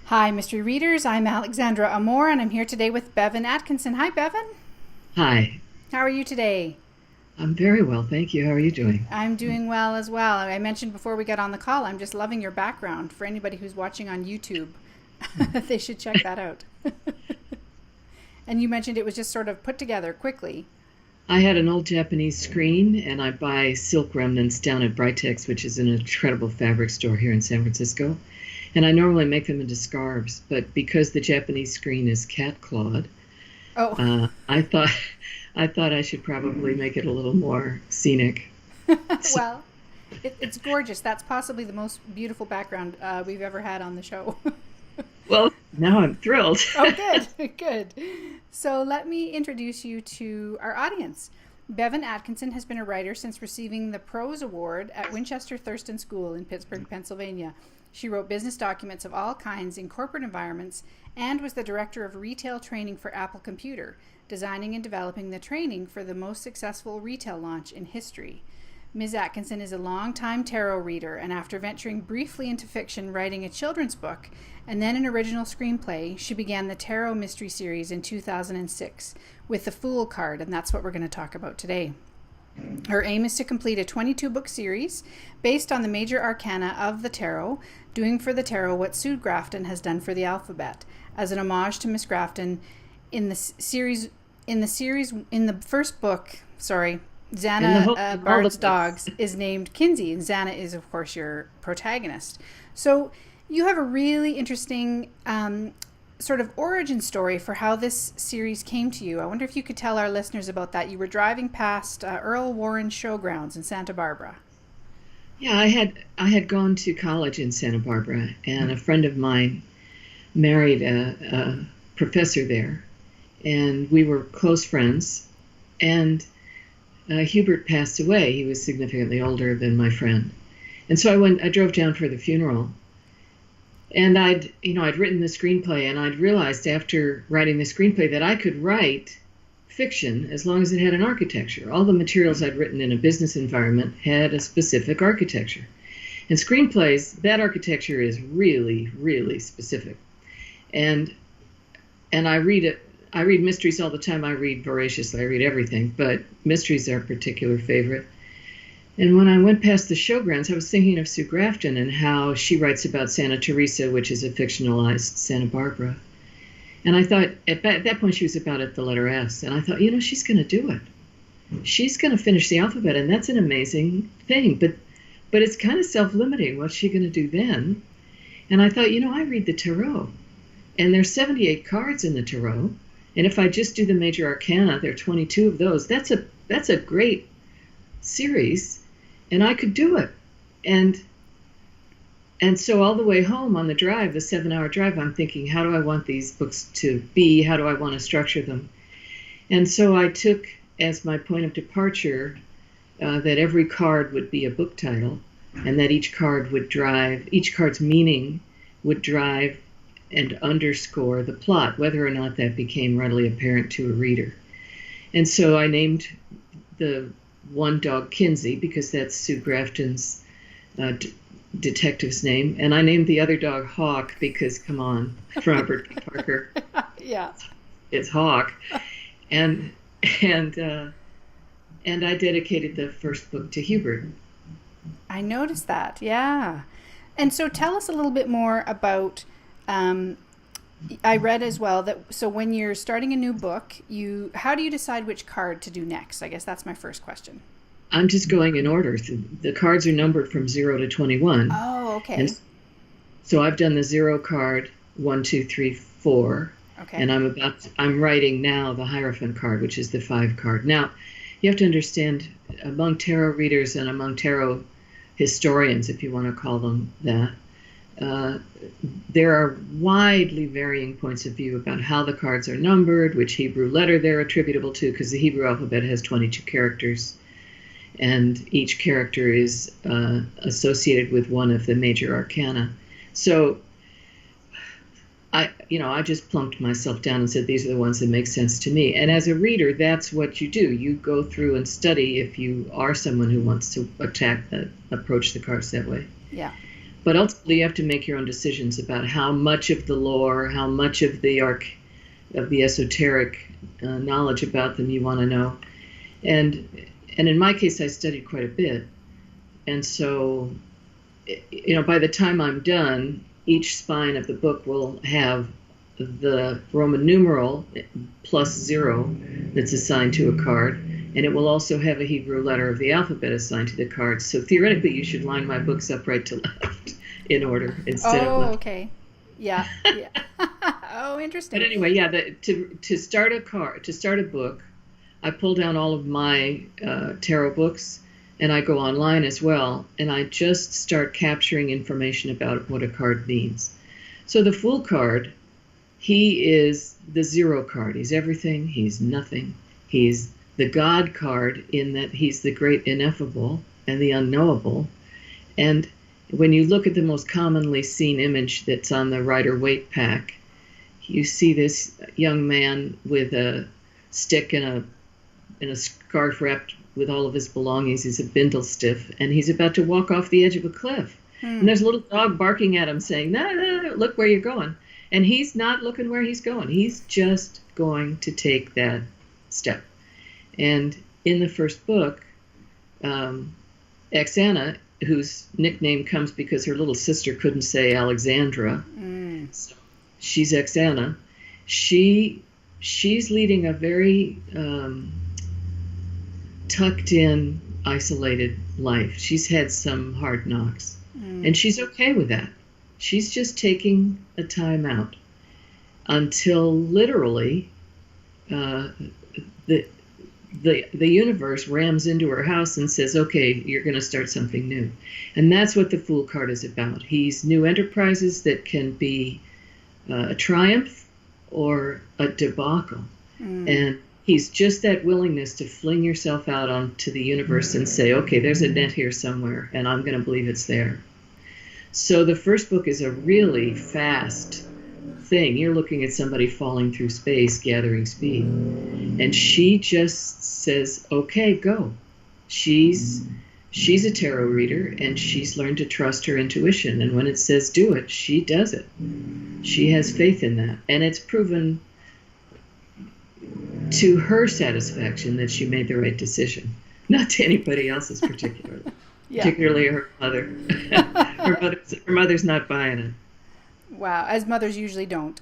Hi, mystery readers. I'm Alexandra Amor, and I'm here today with Bevan Atkinson. Hi, Bevan. Hi, How are you today? I'm very well, thank you. How are you doing? I'm doing well as well. I mentioned before we got on the call, I'm just loving your background. For anybody who's watching on YouTube, they should check that out. And you mentioned it was just sort of put together quickly. I had an old Japanese screen, and I buy silk remnants down at Britex, which is an incredible fabric store here in San Francisco. And I normally make them into scarves, but because the Japanese screen is cat clawed, Oh, I thought I thought I should probably make it a little more scenic. So, well, it's gorgeous. That's possibly the most beautiful background we've ever had on the show. well, now I'm thrilled. Oh, good, good. So let me introduce you to our audience. Bevan Atkinson has been a writer since receiving the Prose Award at Winchester Thurston School in Pittsburgh, Pennsylvania. She wrote business documents of all kinds in corporate environments and was the director of retail training for Apple Computer, designing and developing the training for the most successful retail launch in history. Ms. Atkinson is a longtime tarot reader, and after venturing briefly into fiction, writing a children's book and then an original screenplay, she began the Tarot Mystery Series in 2006 with the Fool card, and that's what we're going to talk about today. Her aim is to complete a 22-book series based on the major arcana of the tarot, doing for the tarot what Sue Grafton has done for the alphabet, as an homage to Miss Grafton. In the first book, And the Xana whole the Bard's dogs is named Kinsey, and Xana is, of course, your protagonist. So you have a really interesting sort of origin story for how this series came to you. I wonder if you could tell our listeners about that. You were driving past Earl Warren Showgrounds in Santa Barbara. Yeah, I had gone to college in Santa Barbara, and a friend of mine married a professor there, and we were close friends. And Hubert passed away. He was significantly older than my friend, and so I drove down for the funeral, and I'd written the screenplay, and I'd realized after writing the screenplay that I could write fiction as long as it had an architecture. All the materials I'd written in a business environment had a specific architecture, and screenplays, that architecture is really, really specific. And and I read mysteries all the time. I read voraciously. I read everything, but mysteries are a particular favorite. And when I went past the showgrounds, I was thinking of Sue Grafton and how she writes about Santa Teresa, which is a fictionalized Santa Barbara. And I thought at that point she was about at the letter S, and I thought, she's going to do it. She's going to finish the alphabet, and that's an amazing thing. But it's kind of self-limiting. What's she going to do then? And I thought, I read the tarot, and there's 78 cards in the tarot. And if I just do the major arcana, there are 22 of those. That's a great series, and I could do it. And so all the way home on the drive, the 7-hour drive, I'm thinking, how do I want these books to be? How do I want to structure them? And so I took as my point of departure that every card would be a book title, and that each card's meaning would drive and underscore the plot, whether or not that became readily apparent to a reader. And so I named the one dog Kinsey because that's Sue Grafton's detective's name, and I named the other dog Hawk because, come on, Robert Parker, Yeah. it's Hawk, and and uh, and I dedicated the first book to Hubert. I noticed that. Yeah. And so tell us a little bit more about. I read as well that so when you're starting a new book, how do you decide which card to do next? I guess that's my first question. I'm just going in order. The cards are numbered from 0 to 21, Oh, okay. and so I've done the 0 card, 1, 2, 3, 4, Okay. and I'm writing now the Hierophant card, which is the 5 card. Now, you have to understand, among tarot readers and among tarot historians, if you want to call them that, uh, there are widely varying points of view about how the cards are numbered, which Hebrew letter they're attributable to, because the Hebrew alphabet has 22 characters, and each character is associated with one of the major arcana. So I just plunked myself down and said, these are the ones that make sense to me. And as a reader, that's what you do. You go through and study if you are someone who wants to approach the cards that way. Yeah. But ultimately, you have to make your own decisions about how much of the lore, how much of the esoteric knowledge about them you want to know. And in my case, I studied quite a bit. And so, by the time I'm done, each spine of the book will have the Roman numeral +0 that's assigned to a card, and it will also have a Hebrew letter of the alphabet assigned to the card. So theoretically, you should line my books up right to left in order instead of left. Oh, okay. Yeah. Oh, interesting. But anyway, to start a book, I pull down all of my tarot books, and I go online as well, and I just start capturing information about what a card means. So the Fool card, he is the 0 card. He's everything, he's nothing. He's the God card in that he's the great ineffable and the unknowable. And when you look at the most commonly seen image that's on the Rider-Waite pack, you see this young man with a stick and a scarf wrapped with all of his belongings. He's a bindle-stiff, and he's about to walk off the edge of a cliff. And there's a little dog barking at him saying, no, look where you're going. And he's not looking where he's going. He's just going to take that step. And in the first book, Oksana, whose nickname comes because her little sister couldn't say Alexandra, so she's Oksana, she's leading a very tucked in, isolated life. She's had some hard knocks, and she's okay with that. She's just taking a time out until literally the universe rams into her house and says, okay, you're going to start something new. And that's what the Fool card is about. He's new enterprises that can be a triumph or a debacle. And he's just that willingness to fling yourself out onto the universe and say, okay, there's a net here somewhere, and I'm going to believe it's there. So the first book is a really fast thing. You're looking at somebody falling through space, gathering speed. And she just says, okay, go. She's a tarot reader, and she's learned to trust her intuition. And when it says do it, she does it. She has faith in that. And it's proven to her satisfaction that she made the right decision, not to anybody else's particularly. Yeah. Particularly her mother. her mother's not buying it. Wow, as mothers usually don't.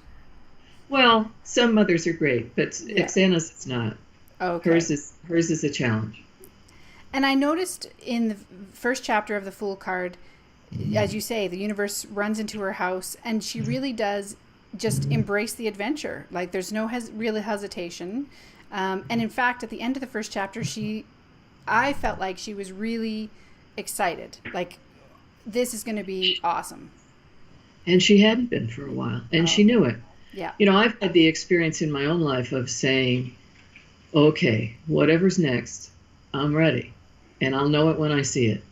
Well, some mothers are great, but Oksana's it's not. Okay. Hers is a challenge. And I noticed in the first chapter of the Fool card, as you say, the universe runs into her house, and she really does just embrace the adventure. Like, there's no real hesitation. And in fact, at the end of the first chapter, I felt like she was really excited. Like, this is going to be awesome. And she hadn't been for a while, and she knew it. Yeah. I've had the experience in my own life of saying, okay, whatever's next, I'm ready, and I'll know it when I see it.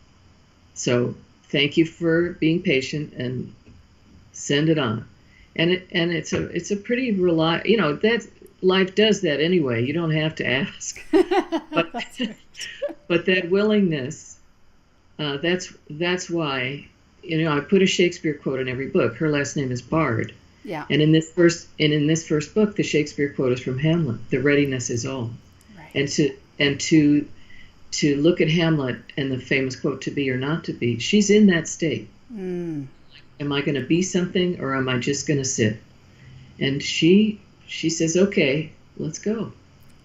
So thank you for being patient, and send it on. And it's a pretty reliable, that life does that anyway. You don't have to ask. But that willingness, that's why, I put a Shakespeare quote in every book. Her last name is Bard. Yeah. And in this first book, the Shakespeare quote is from Hamlet. The readiness is all. Right. And to look at Hamlet and the famous quote, to be or not to be, she's in that state. Am I going to be something, or am I just going to sit? And she says, okay, let's go.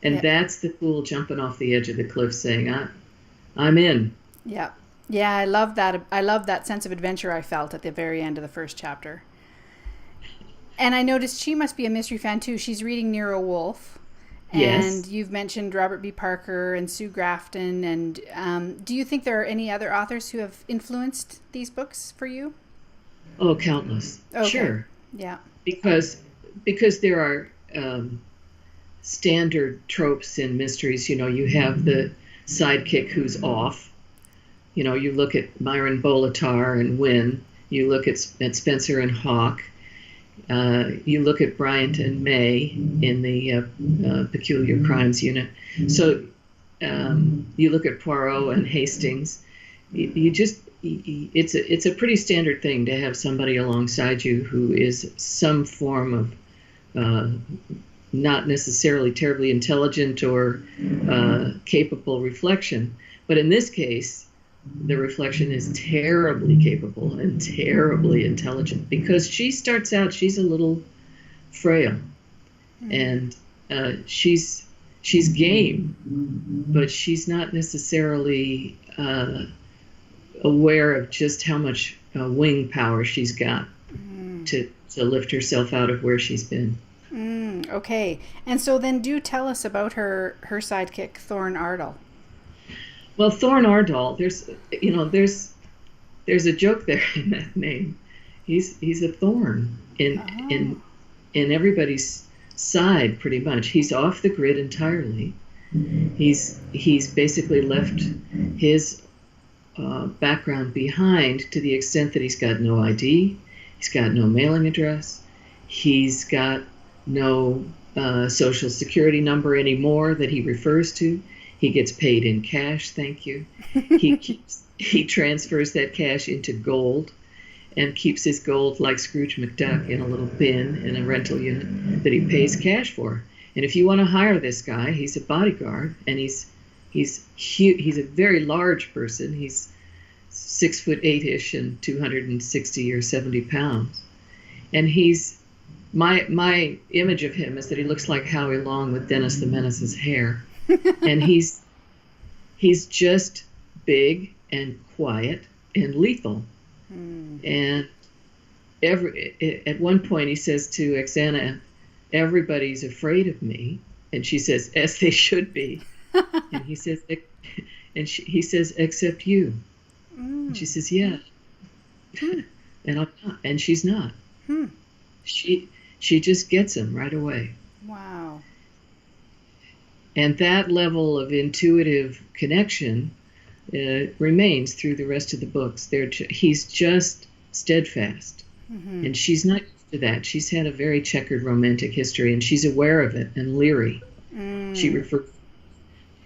And that's the Fool jumping off the edge of the cliff saying, I'm in. Yeah. Yeah, I love that. I love that sense of adventure I felt at the very end of the first chapter. And I noticed she must be a mystery fan too. She's reading Nero Wolfe. Yes. And you've mentioned Robert B. Parker and Sue Grafton. And do you think there are any other authors who have influenced these books for you? Oh, countless. Okay. Sure. Yeah. Because there are standard tropes in mysteries. You have the sidekick who's off. You look at Myron Bolitar and Wynne. You look at Spencer and Hawke. You look at Bryant and May in the Peculiar Crimes Unit. So you look at Poirot and Hastings. You just it's a pretty standard thing to have somebody alongside you who is some form of not necessarily terribly intelligent or capable reflection. But in this case, the reflection is terribly capable and terribly intelligent, because she starts out, she's a little frail, and she's game, but she's not necessarily aware of just how much wing power she's got to lift herself out of where she's been. Okay. And so then do tell us about her sidekick, Thorn Ardell. Well, Thorn Ardell, there's a joke there in that name. He's a thorn in everybody's side, pretty much. He's off the grid entirely. He's basically left his background behind, to the extent that he's got no ID, he's got no mailing address, he's got no social security number anymore that he refers to. He gets paid in cash, thank you. He transfers that cash into gold and keeps his gold, like Scrooge McDuck, in a little bin in a rental unit that he pays cash for. And if you want to hire this guy, he's a bodyguard, and he's a very large person. He's 6'8" and 260 or 70 pounds. And he's my image of him is that he looks like Howie Long with Dennis the Menace's hair. And he's just big and quiet and lethal. And at one point he says to Oksana, "Everybody's afraid of me," and she says, "As they should be." And he says, he says, "Except you." And she says, "Yeah." And I'm not, and she's not. She just gets him right away. Wow. And that level of intuitive connection remains through the rest of the books. He's just steadfast. And she's not used to that. She's had a very checkered romantic history, and she's aware of it and leery.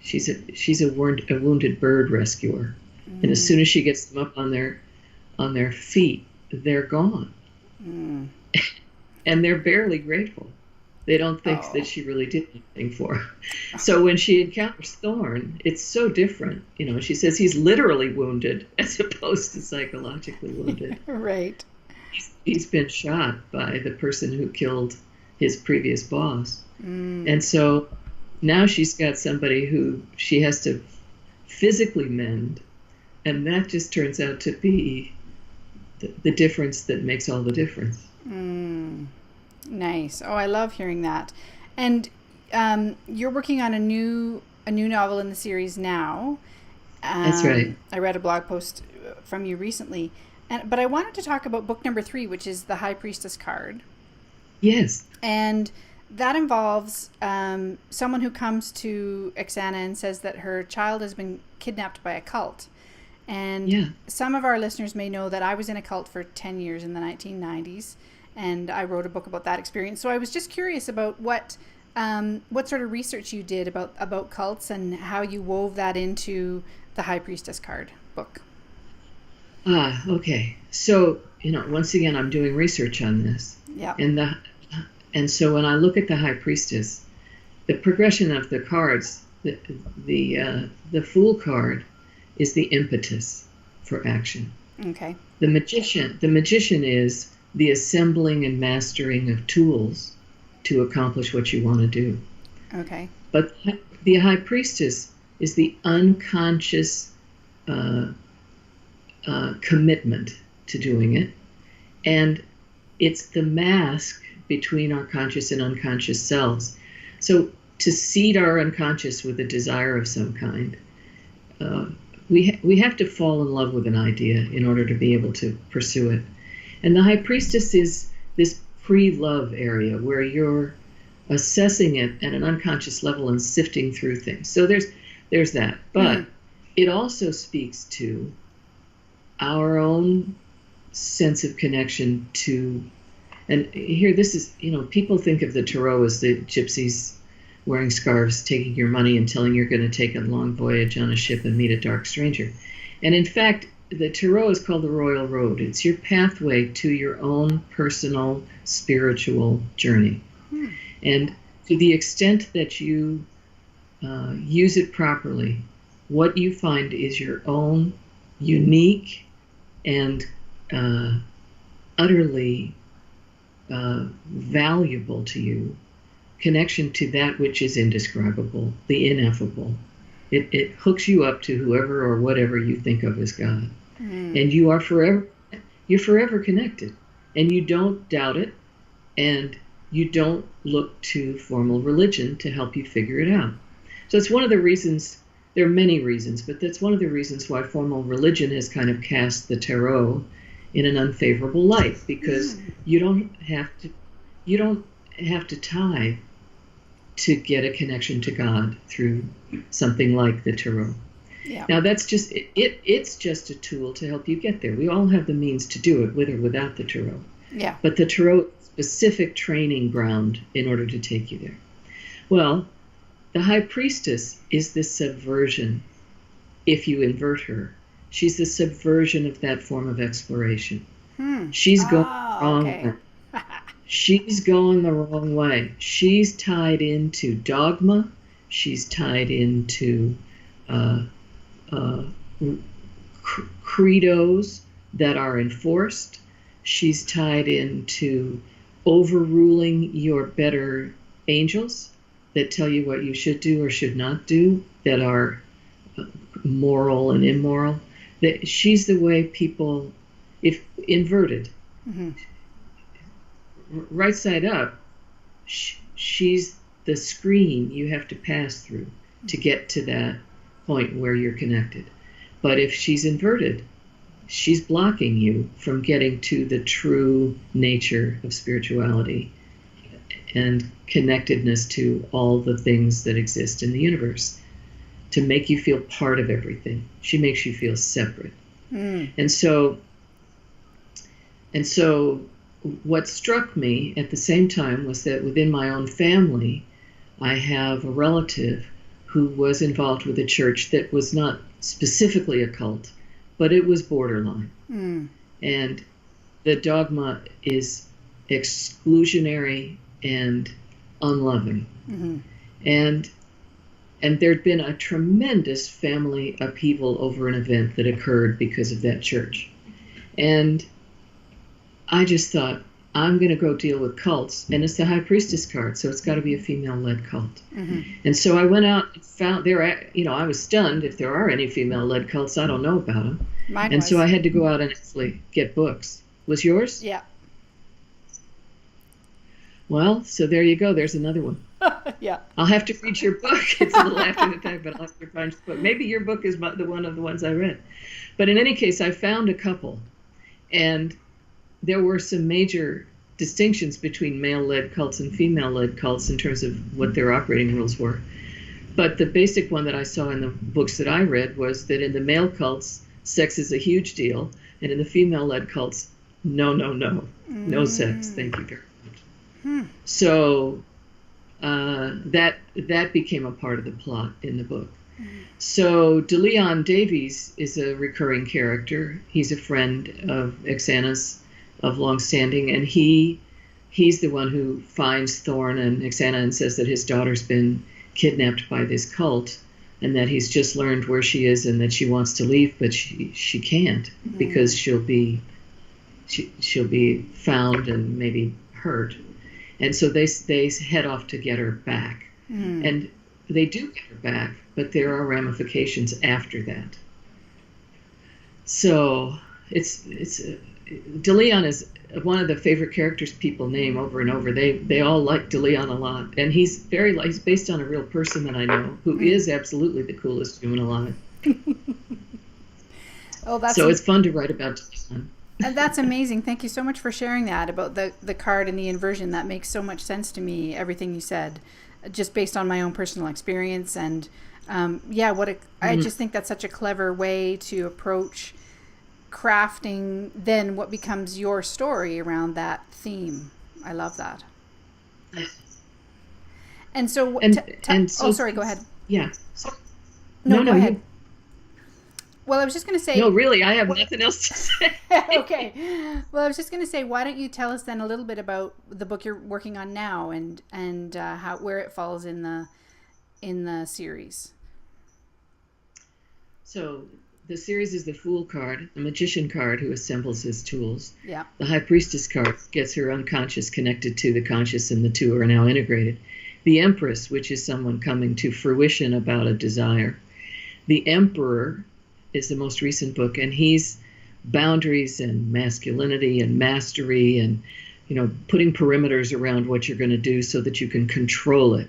She's a wounded bird rescuer. And as soon as she gets them up on their feet, they're gone. And they're barely grateful. They don't think that she really did anything for her. So when she encounters Thorn, it's so different. She says he's literally wounded as opposed to psychologically wounded. Right. He's been shot by the person who killed his previous boss. And so now she's got somebody who she has to physically mend. And that just turns out to be the difference that makes all the difference. Nice. Oh, I love hearing that. And you're working on a new novel in the series now. That's right. I read a blog post from you recently, but I wanted to talk about book number 3, which is the High Priestess card. Yes. And that involves someone who comes to Oksana and says that her child has been kidnapped by a cult. And some of our listeners may know that I was in a cult for 10 years in the 1990s. And I wrote a book about that experience. So I was just curious about what sort of research you did about cults and how you wove that into the High Priestess card book. Okay. So, once again, I'm doing research on this. Yeah. And so when I look at the High Priestess, the progression of the cards, the Fool card is the impetus for action. Okay. The magician is the assembling and mastering of tools to accomplish what you want to do. Okay. But the High Priestess is the unconscious commitment to doing it. And it's the mask between our conscious and unconscious selves. So to seed our unconscious with a desire of some kind, we have to fall in love with an idea in order to be able to pursue it. And the High Priestess is this pre-love area where you're assessing it at an unconscious level and sifting through things. So there's that. But it also speaks to our own sense of connection to, and here this is, people think of the tarot as the gypsies wearing scarves, taking your money and telling you're going to take a long voyage on a ship and meet a dark stranger. And in fact, the tarot is called the Royal Road. It's your pathway to your own personal spiritual journey. And to the extent that you use it properly, what you find is your own unique and utterly valuable to you connection to that which is indescribable, the ineffable. It hooks you up to whoever or whatever you think of as God. And you're forever connected. And you don't doubt it, and you don't look to formal religion to help you figure it out. So it's one of the reasons, there are many reasons, but that's one of the reasons why formal religion has kind of cast the tarot in an unfavorable light, because you don't have to tithe to get a connection to God through something like the tarot. Yeah. Now that's just it's just a tool to help you get there. We all have the means to do it with or without the tarot. Yeah. But the tarot is a specific training ground in order to take you there. Well, the High Priestess is the subversion, if you invert her. She's the subversion of that form of exploration. She's going the wrong way. She's going the wrong way. She's tied into dogma. She's tied into credos that are enforced. She's tied into overruling your better angels that tell you what you should do or should not do, that are moral and immoral. That she's the way people, if inverted, right side up, she's the screen you have to pass through to get to that point where you're connected. But if she's inverted, she's blocking you from getting to the true nature of spirituality and connectedness to all the things that exist in the universe, to make you feel part of everything. She makes you feel separate. And so what struck me at the same time was that within my own family, I have a relative who was involved with a church that was not specifically a cult, but it was borderline. And the dogma is exclusionary and unloving. And there'd been a tremendous family upheaval over an event that occurred because of that church. And I just thought, I'm going to go deal with cults. And it's the High Priestess card, so it's got to be a female-led cult. And so I went out and found, I was stunned. If there are any female-led cults, I don't know about them. Mine was. So I had to go out and actually get books. Was yours? Yeah. Well, so there you go. There's another one. Yeah. I'll have to read your book. It's a little after the fact, but I'll have to find your book. Maybe your book is the one of the ones I read. But in any case, I found a couple. And there were some major distinctions between male-led cults and female-led cults in terms of what their operating rules were. But the basic one that I saw in the books that I read was that in the male cults, sex is a huge deal. And in the female-led cults, no. No sex. Thank you very much. So that became a part of the plot in the book. So DeLeon Davies is a recurring character. He's a friend of Ixana's of long standing, and he's the one who finds Thorn and Ixana and says that his daughter's been kidnapped by this cult and that he's just learned where she is and that she wants to leave, but she can't because she'll be found and maybe hurt. And so they head off to get her back. And they do get her back, but there are ramifications after that. So DeLeon is one of the favorite characters people name over and over. They all like DeLeon a lot. And he's based on a real person that I know who is absolutely the coolest human alive. So it's fun to write about DeLeon. And that's amazing. Thank you so much for sharing that about the card and the inversion. That makes so much sense to me, everything you said, just based on my own personal experience. And I just think that's such a clever way to approach crafting then what becomes your story around that theme. I love that. And so, sorry, go ahead. Yeah. No, go ahead. Well, I was just going to say. No, really, I have nothing else to say. Okay. Well, I was just going to say, why don't you tell us then a little bit about the book you're working on now and how where it falls in the series. So the series is the Fool card, the Magician card who assembles his tools. Yeah. The High Priestess card gets her unconscious connected to the conscious, and the two are now integrated. The Empress, which is someone coming to fruition about a desire. The Emperor is the most recent book, and he's boundaries and masculinity and mastery and, putting perimeters around what you're going to do so that you can control it.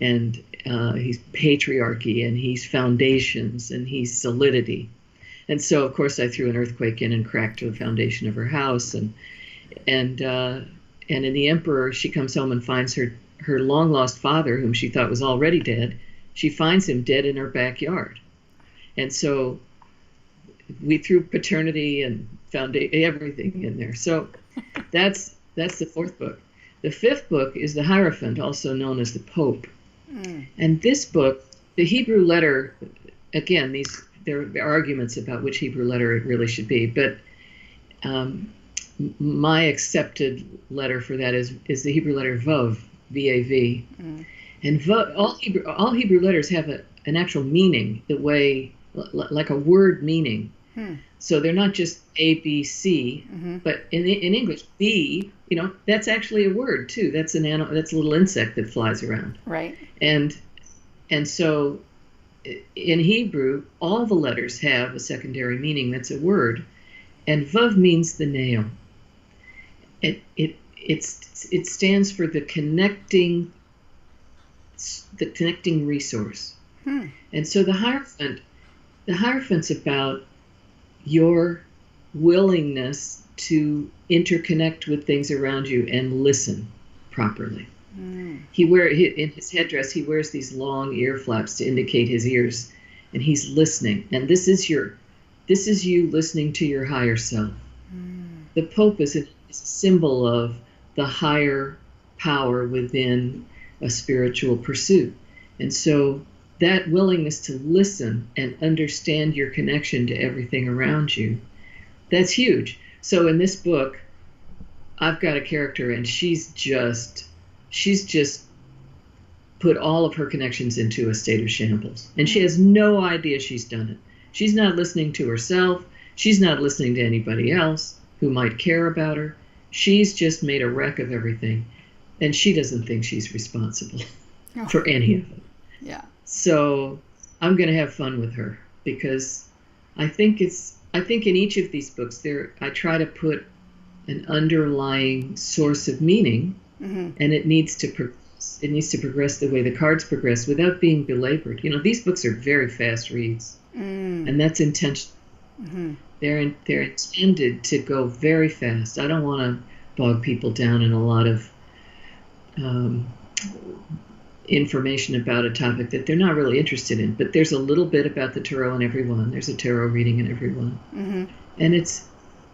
And he's patriarchy, and he's foundations, and he's solidity. And so, of course, I threw an earthquake in and cracked the foundation of her house. And in the Emperor, she comes home and finds her long-lost father, whom she thought was already dead. She finds him dead in her backyard. And so we threw paternity and everything in there. So that's the fourth book. The fifth book is the Hierophant, also known as the Pope. And this book, the Hebrew letter, again, there are arguments about which Hebrew letter it really should be, but my accepted letter for that is the Hebrew letter Vav, V-A-V. And Vav, all Hebrew letters have an actual meaning, the way, like a word meaning. So they're not just A, B, C, but in English, B, that's actually a word too. That's that's a little insect that flies around. Right. And so in Hebrew, all the letters have a secondary meaning that's a word, and Vav means the nail. It stands for the connecting resource. And so the Hierophant's about your willingness to interconnect with things around you and listen properly. In his headdress, he wears these long ear flaps to indicate his ears, and he's listening. And this is you listening to your higher self. The Pope is a symbol of the higher power within a spiritual pursuit. And so that willingness to listen and understand your connection to everything around you, that's huge. So in this book, I've got a character, and she's just put all of her connections into a state of shambles. And she has no idea she's done it. She's not listening to herself. She's not listening to anybody else who might care about her. She's just made a wreck of everything. And she doesn't think she's responsible for any of it. Yeah. So I'm going to have fun with her, because I think in each of these books I try to put an underlying source of meaning, and it needs to progress the way the cards progress without being belabored. These books are very fast reads, and that's intentional. They're intended to go very fast. I don't want to bog people down in a lot of information about a topic that they're not really interested in, but there's a little bit about the tarot in every one. There's a tarot reading in every one. And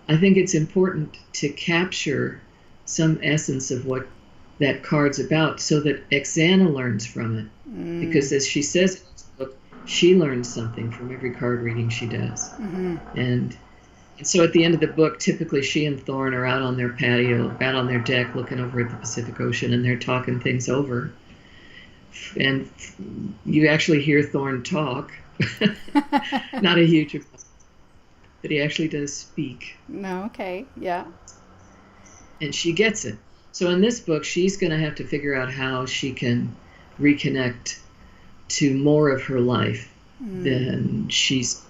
I think it's important to capture some essence of what that card's about, so that Exana learns from it. Because as she says in this book, she learns something from every card reading she does. And so at the end of the book, typically she and Thorn are out on their patio, out on their deck, looking over at the Pacific Ocean, and they're talking things over. And you actually hear Thorn talk. Not a huge amount, but he actually does speak. No, okay, yeah. And she gets it. So in this book, she's going to have to figure out how she can reconnect to more of her life than she's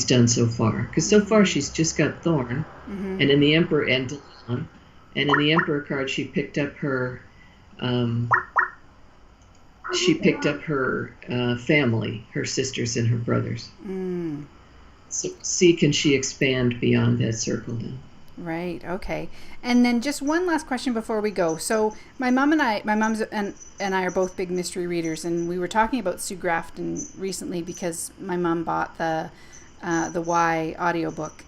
done so far. Because so far she's just got Thorn, and in the Emperor and Delon, and in the Emperor card she picked up her family, her sisters and her brothers. So see, can she expand beyond that circle then? Right. Okay. And then just one last question before we go. So my mom and I are both big mystery readers, and we were talking about Sue Grafton recently because my mom bought the Y audiobook.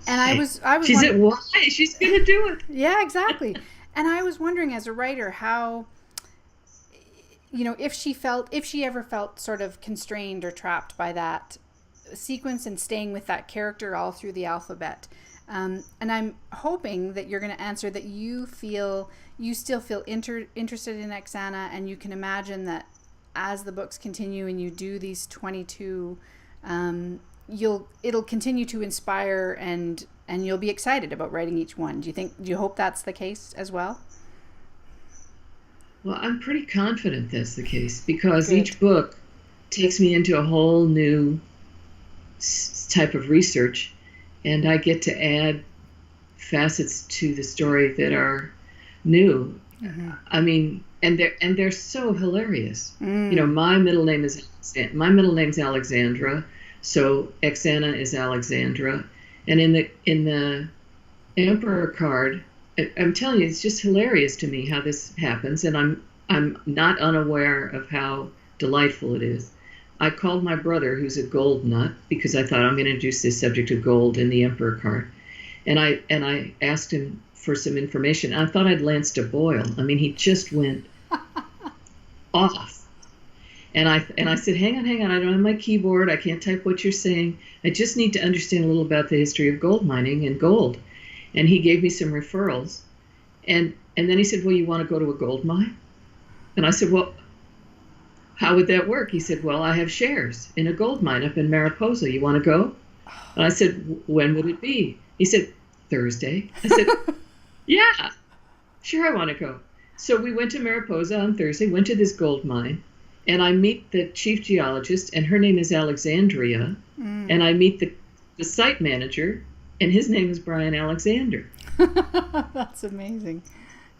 And I was she's at Y. She's gonna do it. Yeah, exactly. And I was wondering, as a writer, how, if she ever felt sort of constrained or trapped by that sequence and staying with that character all through the alphabet. And I'm hoping that you're going to answer that you still feel interested in Oksana, and you can imagine that as the books continue and you do these 22, it'll continue to inspire, and you'll be excited about writing each one. Do you hope that's the case as well? Well, I'm pretty confident that's the case, because Good. each book takes me into a whole new type of research, and I get to add facets to the story that are new. Mm-hmm. I mean, and they're so hilarious. You know, my middle name's Alexandra, so Oksana is Alexandra, and in the Emperor card, I'm telling you, it's just hilarious to me how this happens, and I'm not unaware of how delightful it is. I called my brother, who's a gold nut, because I thought I'm going to introduce this subject of gold in the Emperor card, and I asked him for some information. I thought I'd lanced a boil. I mean, he just went off, and I said, hang on, I don't have my keyboard. I can't type what you're saying. I just need to understand a little about the history of gold mining and gold. And he gave me some referrals, and then he said, well, you want to go to a gold mine? And I said, well, how would that work? He said, well, I have shares in a gold mine up in Mariposa. You want to go? And I said, when would it be? He said, Thursday. I said, yeah, sure, I want to go. So we went to Mariposa on Thursday, went to this gold mine, and I meet the chief geologist, and her name is Alexandria, and I meet the site manager, and his name is Brian Alexander. That's amazing.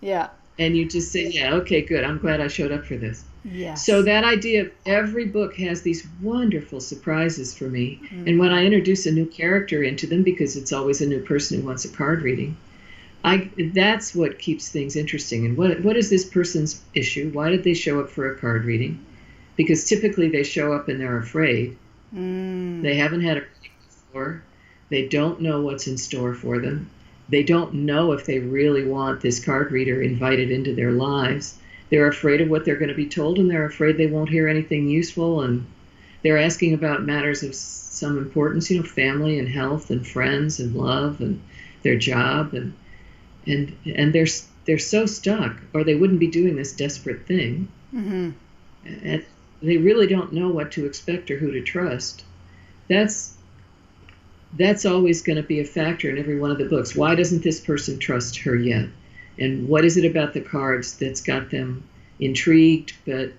Yeah. And you just say, yeah, okay, good. I'm glad I showed up for this. Yes. So that idea of every book has these wonderful surprises for me. And when I introduce a new character into them, because it's always a new person who wants a card reading, that's what keeps things interesting. And what is this person's issue? Why did they show up for a card reading? Because typically they show up and they're afraid. They haven't had a reading before. They don't know what's in store for them. They don't know if they really want this card reader invited into their lives. They're afraid of what they're going to be told, and they're afraid they won't hear anything useful, and they're asking about matters of some importance, you know, family and health and friends and love and their job, and they're so stuck, or they wouldn't be doing this desperate thing. And they really don't know what to expect or who to trust. That's always going to be a factor in every one of the books. Why doesn't this person trust her yet? And what is it about the cards that's got them intrigued but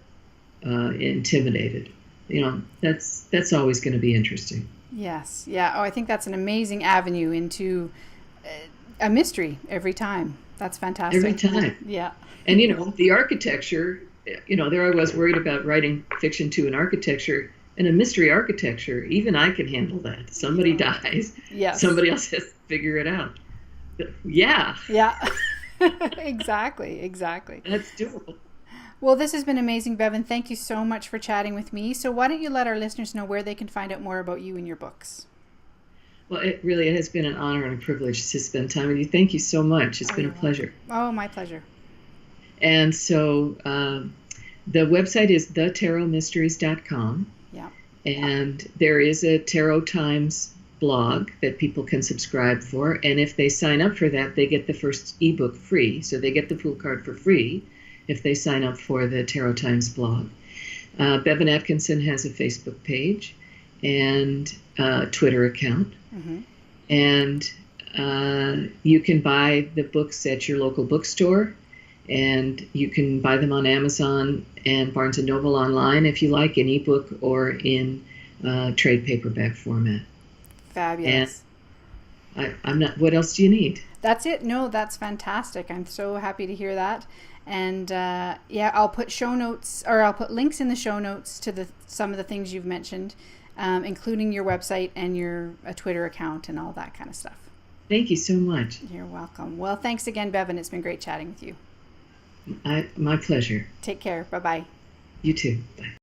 intimidated? You know, that's always going to be interesting. Yes. Yeah. Oh, I think that's an amazing avenue into a mystery every time. That's fantastic. Every time. Yeah. And, you know, the architecture, you know, there I was worried about writing fiction to an architecture. And a mystery architecture, even I can handle that. Somebody dies. Yes. Somebody else has to figure it out. Yeah. Yeah. Exactly. That's doable. Well, this has been amazing, Bevan. Thank you so much for chatting with me. So why don't you let our listeners know where they can find out more about you and your books? Well, it has been an honor and a privilege to spend time with you. Thank you so much. It's been a pleasure. Oh, my pleasure. And so the website is thetarotmysteries.com. Yeah. And there is a Tarot Times blog that people can subscribe for. And if they sign up for that, they get the first ebook free. So they get the full card for free if they sign up for the Tarot Times blog. Bevan Atkinson has a Facebook page and a Twitter account. And you can buy the books at your local bookstore. And you can buy them on Amazon and Barnes & Noble online if you like, in ebook or in trade paperback format. Fabulous. And I'm not. What else do you need? That's it. No, that's fantastic. I'm so happy to hear that. And yeah, I'll put show notes, or I'll put links in the show notes to some of the things you've mentioned, including your website and your Twitter account and all that kind of stuff. Thank you so much. You're welcome. Well, thanks again, Bevan. It's been great chatting with you. My pleasure. Take care. Bye-bye. You too. Bye.